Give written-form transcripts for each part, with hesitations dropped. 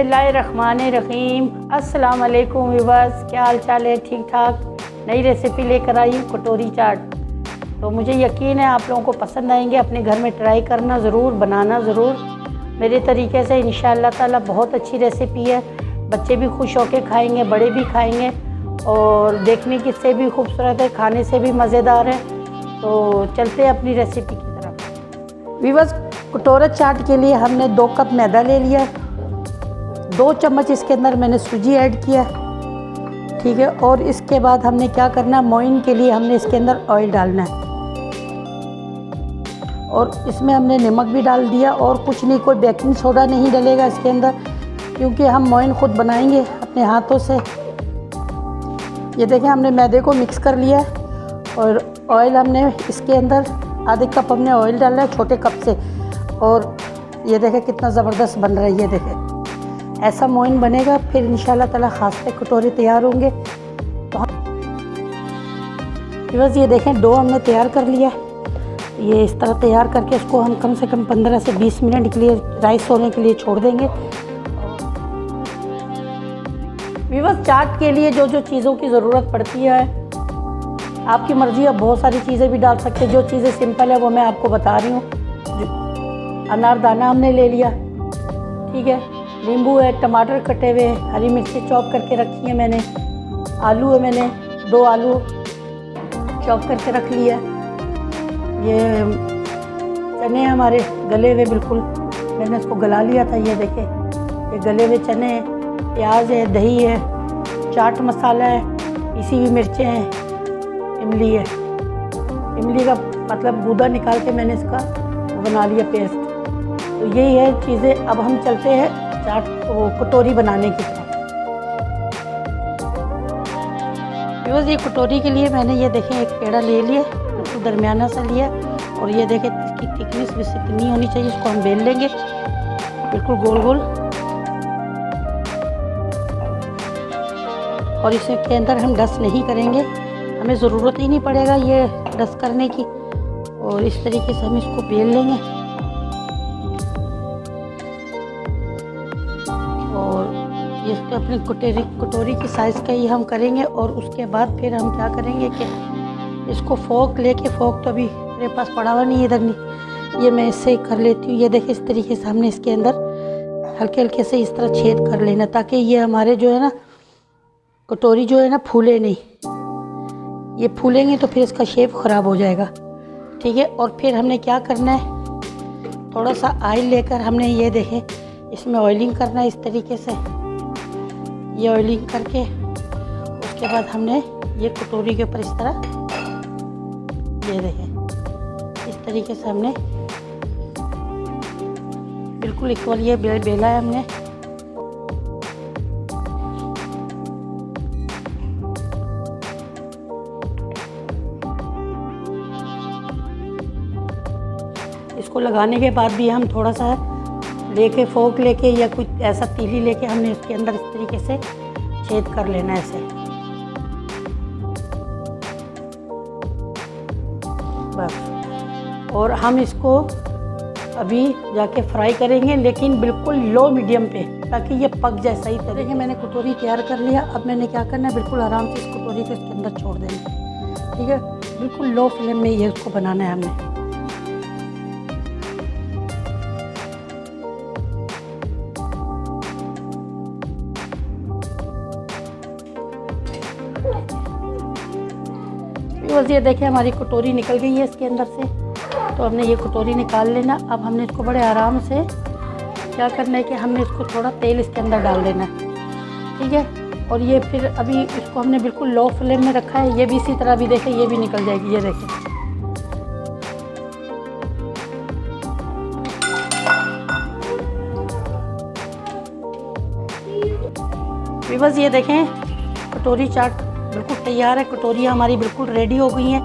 बिस्मिल्लाहिर्रहमानिर्रहीम। अस्सलाम वालेकुम व्यूअर्स, क्या हाल चाल है? ठीक ठाक। नई रेसिपी लेकर आई हूँ, कटोरी चाट। तो मुझे यकीन है आप लोगों को पसंद आएंगे। अपने घर में ट्राई करना ज़रूर, बनाना ज़रूर मेरे तरीके से। इंशाअल्लाह ताला बहुत अच्छी रेसिपी है। बच्चे भी खुश होकर खाएंगे, बड़े भी खाएंगे और देखने की से भी खूबसूरत है, खाने से भी मज़ेदार है। तो चलते हैं अपनी रेसिपी की तरफ। व्यूअर्स, कटोरा चाट के लिए हमने 2 कप मैदा ले लिया है। 2 चम्मच इसके अंदर मैंने सूजी ऐड किया, ठीक है। और इसके बाद हमने क्या करना है, मोइन के लिए हमने इसके अंदर ऑयल डालना है और इसमें हमने नमक भी डाल दिया। और कुछ नहीं, कोई बेकिंग सोडा नहीं डलेगा इसके अंदर, क्योंकि हम मोइन खुद बनाएंगे अपने हाथों से। ये देखें, हमने मैदे को मिक्स कर लिया है और ऑयल हमने इसके अंदर आधे कप हमने ऑयल डाला है छोटे कप से। और ये देखें कितना ज़बरदस्त बन रहा है। ये देखें, ऐसा मोइन बनेगा, फिर इंशाल्लाह ताला खास पे कटोरे तैयार होंगे। तो बस ये देखें, डो हमने तैयार कर लिया। ये इस तरह तैयार करके इसको हम कम से कम 15 से 20 मिनट के लिए राइस होने के लिए छोड़ देंगे। व्यूअर्स, चाट के लिए जो जो चीज़ों की ज़रूरत पड़ती है, आपकी मर्ज़ी है, बहुत सारी चीज़ें भी डाल सकते हैं। जो चीज़ें सिंपल है वो मैं आपको बता रही हूँ। अनारदाना हमने ले लिया, ठीक है। नींबू है, टमाटर कटे हुए, हरी मिर्ची चॉप करके रखी है मैंने। आलू है, मैंने 2 आलू चॉप करके रख लिया। ये चने हमारे गले हुए, बिल्कुल मैंने इसको गला लिया था। ये देखें, ये गले हुए चने हैं। प्याज है, दही है, चाट मसाला है, पिसी हुई मिर्चें हैं, इमली है। इमली का मतलब गूदा निकाल के मैंने इसका बना लिया पेस्ट। तो यही है चीज़ें। अब हम चलते हैं चाट वो कटोरी बनाने की तरफ। व्यूअर्स, ये कटोरी के लिए मैंने ये देखें एक पेड़ा ले लिया, बिल्कुल दरमियाना सा लिया। और ये देखें, इसकी थिकनेस बस इतनी होनी चाहिए। इसको हम बेल लेंगे बिल्कुल गोल गोल। और इसके अंदर हम डस्ट नहीं करेंगे, हमें ज़रूरत ही नहीं पड़ेगा ये डस्ट करने की। और इस तरीके से हम इसको बेल लेंगे। और इसको अपनी कटोरी की साइज़ का ही हम करेंगे। और उसके बाद फिर हम क्या करेंगे कि इसको फोक लेके, फोक तो अभी मेरे पास पड़ा हुआ नहीं, इधर नहीं, ये मैं इससे कर लेती हूँ। ये देखिए, इस तरीके से हमने इसके अंदर हल्के हल्के से इस तरह छेद कर लेना, ताकि ये हमारे जो है ना कटोरी जो है ना फूले नहीं। ये फूलेंगे तो फिर इसका शेप ख़राब हो जाएगा, ठीक है। और फिर हमने क्या करना है, थोड़ा सा ऑयल लेकर हमने ये देखें इसमें ऑयलिंग करना है इस तरीके से। ये ऑयलिंग करके उसके बाद हमने ये कटोरी के ऊपर इस तरह, ये देखें इस तरीके से हमने बिल्कुल इक्वल ये बेला है हमने। इसको लगाने के बाद भी हम थोड़ा सा लेके, फोक लेके या कुछ ऐसा तीली लेके हमने इसके अंदर इस तरीके से छेद कर लेना है ऐसे, बस। और हम इसको अभी जाके फ्राई करेंगे, लेकिन बिल्कुल लो मीडियम पे, ताकि ये पक जाए सही तरीके। मैंने कटोरी तैयार कर लिया। अब मैंने क्या करना है, बिल्कुल आराम से इस कटोरी को इसके अंदर छोड़ देना, ठीक है। बिल्कुल लो फ्लेम में ये इसको बनाना है हमने। बस ये देखिए, हमारी कटोरी निकल गई है इसके अंदर से। तो हमने ये कटोरी निकाल लेना। अब हमने इसको बड़े आराम से क्या करना है कि हमने इसको थोड़ा तेल इसके अंदर डाल देना है, ठीक है। और ये फिर अभी इसको हमने बिल्कुल लो फ्लेम में रखा है। ये भी इसी तरह भी देखें, ये भी निकल जाएगी। ये देखें, बस ये देखें, कटोरी चाट बिल्कुल तैयार है। कटोरी हमारी बिल्कुल रेडी हो गई हैं।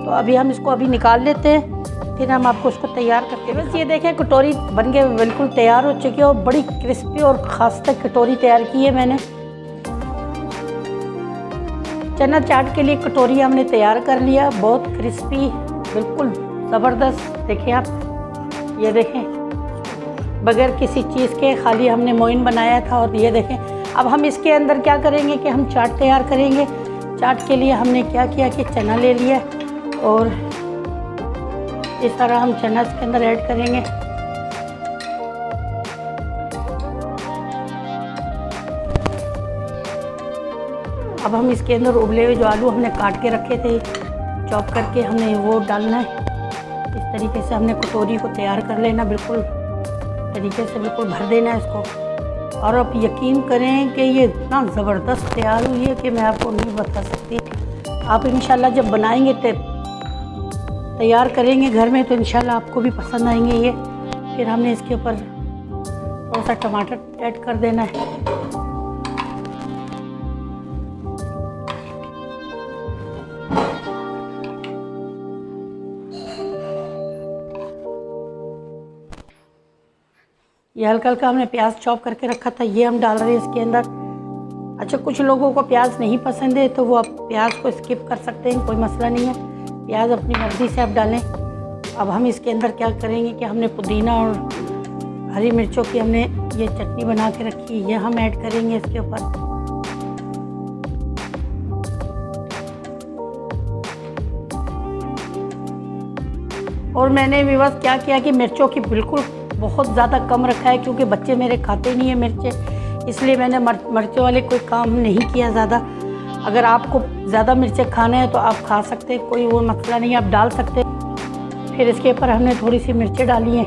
तो अभी हम इसको अभी निकाल लेते हैं, फिर हम आपको उसको तैयार करके। बस ये देखें, कटोरी बन के बिल्कुल तैयार हो चुकी है और बड़ी क्रिस्पी और ख़ास तक कटोरी तैयार की है मैंने। चना चाट के लिए कटोरी हमने तैयार कर लिया, बहुत क्रिस्पी, बिल्कुल ज़बरदस्त। देखिए आप, ये देखें बगैर किसी चीज़ के खाली हमने मोइन बनाया था। और ये देखें, अब हम इसके अंदर क्या करेंगे कि हम चाट तैयार करेंगे। चाट के लिए हमने क्या किया कि चना ले लिया और इस तरह हम चना इसके अंदर ऐड करेंगे। अब हम इसके अंदर उबले हुए जो आलू हमने काट के रखे थे चॉप करके, हमने वो डालना है। इस तरीके से हमने कटोरी को तैयार कर लेना, बिल्कुल तरीके से बिल्कुल भर देना है इसको। और आप यकीन करें कि ये इतना ज़बरदस्त तैयार हुई है कि मैं आपको नहीं बता सकती। आप इंशाल्लाह जब बनाएंगे तैयार करेंगे घर में तो इंशाल्लाह आपको भी पसंद आएंगे ये। फिर हमने इसके ऊपर थोड़ा सा टमाटर ऐड कर देना है। ये हल्का हल्का हमने प्याज चॉप करके रखा था, ये हम डाल रहे हैं इसके अंदर। अच्छा, कुछ लोगों को प्याज नहीं पसंद है तो वो आप प्याज को स्किप कर सकते हैं, कोई मसला नहीं है। प्याज अपनी मर्ज़ी से आप डालें। अब हम इसके अंदर क्या करेंगे कि हमने पुदीना और हरी मिर्चों की हमने ये चटनी बना के रखी, ये हम ऐड करेंगे इसके ऊपर। और मैंने भी बस क्या किया कि मिर्चों की बिल्कुल बहुत ज़्यादा कम रखा है, क्योंकि बच्चे मेरे खाते नहीं है मिर्चें, इसलिए मैंने मिर्चों वाले कोई काम नहीं किया ज़्यादा। अगर आपको ज़्यादा मिर्चें खाने हैं तो आप खा सकते हैं, कोई वो मसला नहीं, आप डाल सकते हैं। फिर इसके ऊपर हमने थोड़ी सी मिर्चें डाली हैं।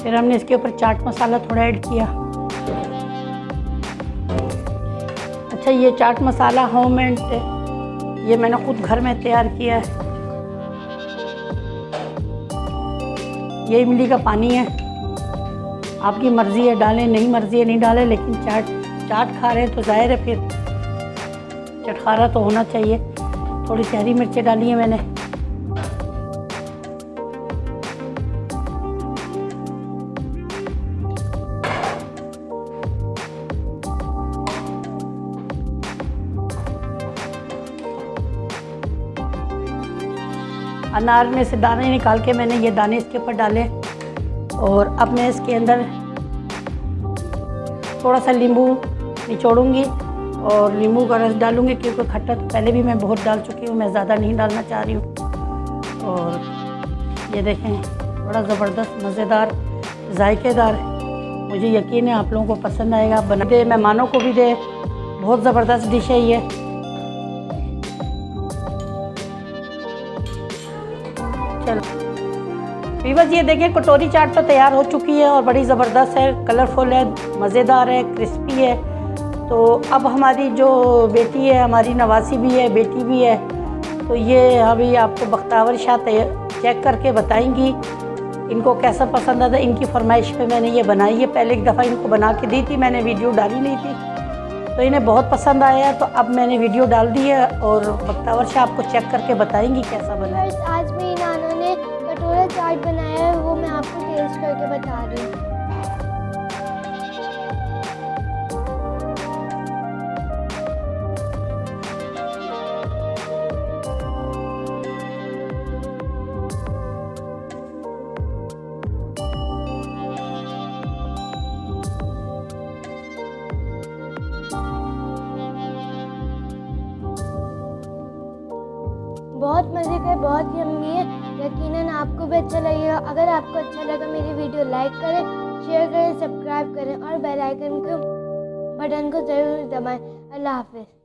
फिर हमने इसके ऊपर चाट मसाला थोड़ा ऐड किया। अच्छा, ये चाट मसाला होममेड है, ये मैंने खुद घर में तैयार किया है। ये इमली का पानी है, आपकी मर्ज़ी है डालें, नहीं मर्ज़ी है नहीं डालें, लेकिन चाट खा रहे हैं तो ज़ाहिर है फिर चटखारा तो होना चाहिए। थोड़ी सी हरी मिर्चें डाली है मैंने। अनार में से दाने निकाल के मैंने ये दाने इसके ऊपर डाले। और अब मैं इसके अंदर थोड़ा सा नींबू निचोड़ूंगी और नींबू का रस डालूंगी, क्योंकि खट्टा तो पहले भी मैं बहुत डाल चुकी हूँ, मैं ज़्यादा नहीं डालना चाह रही हूँ। और ये देखें, बड़ा ज़बरदस्त मज़ेदार जायकेदार, मुझे यकीन है आप लोगों को पसंद आएगा। आप बना दे, मेहमानों को भी दे, बहुत ज़बरदस्त डिश है ये। चलो वीवर्स, ये देखें कटोरी चाट तो तैयार हो चुकी है और बड़ी ज़बरदस्त है, कलरफुल है, मज़ेदार है, क्रिस्पी है। तो अब हमारी जो बेटी है, हमारी नवासी भी है, बेटी भी है, तो ये अभी आपको बख्तावर शाह चेक करके बताएंगी इनको कैसा पसंद आता। इनकी फरमाइश पे मैंने ये बनाई है, पहले एक दफ़ा इनको बना के दी थी मैंने, वीडियो डाली नहीं थी, तो इन्हें बहुत पसंद आया, तो अब मैंने वीडियो डाल दी है और बख्तावर शाह आपको चेक करके बताएंगी कैसा बना है। आज मेरी नाना ने कटोरा चाट बनाया है, वो मैं आपको टेस्ट करके बता रही हूँ। बहुत मज़े का है, बहुत यम्मी है, यकीनन आपको भी अच्छा लगेगा। अगर आपको अच्छा लगा मेरी वीडियो लाइक करें, शेयर करें, सब्सक्राइब करें और बेल आइकन को बटन को ज़रूर दबाएं। अल्लाह हाफ़िज़।